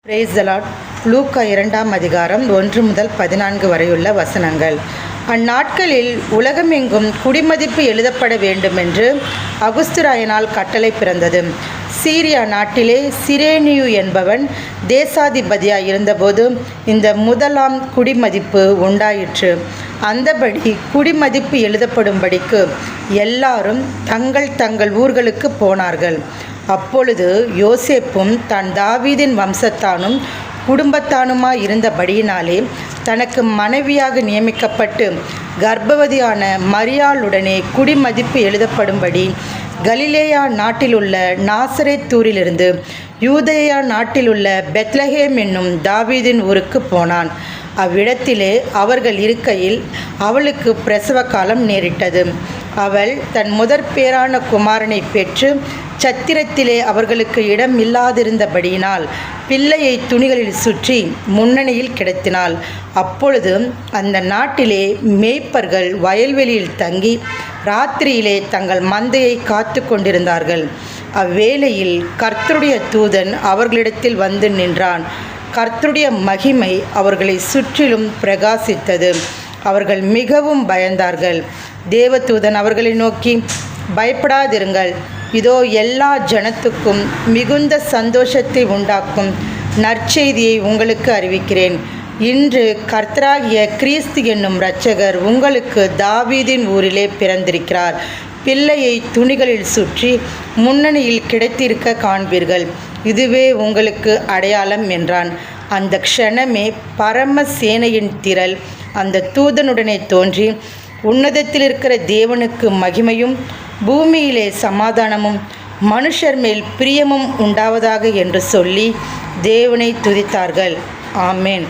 Praise the Lord. லூக்கா 2ஆம் அதிகாரம் 1 முதல் 14 வரையுள்ள வசனங்கள். அந்நாட்களில் உலகமெங்கும் குடிமதிப்பு எழுதப்பட வேண்டுமென்று அகுஸ்துராயனால் கட்டளை பிறந்தது. சீரியா நாட்டிலே சிரேனியு என்பவன் தேசாதிபதியாய் இருந்தபோது இந்த முதலாம் குடிமதிப்பு உண்டாயிற்று. அந்தபடி குடிமதிப்பு எழுதப்படும்படிக்கு எல்லாரும் தங்கள் தங்கள் ஊர்களுக்கு போனார்கள். அப்பொழுது யோசேப்பும் தான் தாவீதின் வம்சத்தானும் குடும்பத்தானுமாய் இருந்தபடியினாலே தனக்கு மனைவியாக நியமிக்கப்பட்டு கர்ப்பவதியான மரியாளுடனே குடிமதிப்பு எழுதப்படும்படி கலிலேயா நாட்டிலுள்ள நாசரேத்தூரிலிருந்து யூதேயா நாட்டிலுள்ள பெத்லகேம் என்னும் தாவீதின் ஊருக்கு போனான். அவ்விடத்திலே அவர்கள் இருக்கையில் அவளுக்கு பிரசவ காலம் நேரிட்டது. அவள் தன் முதற்பேறான குமாரனை பெற்று சத்திரத்திலே அவர்களுக்கு இடம் இல்லாதிருந்தபடியினால் பிள்ளையை துணிகளில் சுற்றி முன்னணியில் கிடத்தினாள். அப்பொழுது அந்த நாட்டிலே மேய்ப்பர்கள் வயல்வெளியில் தங்கி ராத்திரியிலே தங்கள் மந்தையை காத்து கொண்டிருந்தார்கள். அவ்வேளையில் கர்த்தருடைய தூதன் அவர்களிடத்தில் வந்து நின்றான். கர்த்தருடைய மகிமை அவர்களை சுற்றிலும் பிரகாசித்தது. அவர்கள் மிகவும் பயந்தார்கள். தேவதூதன் அவர்களை நோக்கி, பயப்படாதிருங்கள், இதோ எல்லா ஜனத்துக்கும் மிகுந்த சந்தோஷத்தை உண்டாக்கும் நற்செய்தியை உங்களுக்கு அறிவிக்கிறேன். இன்று கர்த்தராகிய கிறிஸ்து என்னும் இரட்சகர் உங்களுக்கு தாவீதின் ஊரிலே பிறந்திருக்கிறார். பிள்ளையை துணிகளில் சுற்றி முன்னணியில் கிடைத்திருக்க காண்பீர்கள். இதுவே உங்களுக்கு அடையாளம் என்றான். அந்த க்ஷணமே பரம சேனையின் திரள் அந்த தூதனுடனே தோன்றி, உன்னதத்தில் இருக்கிற தேவனுக்கு மகிமையும் பூமியிலே சமாதானமும் மனுஷர் மேல் பிரியமும் உண்டாவதாக என்று சொல்லி தேவனை துதித்தார்கள். ஆமேன்.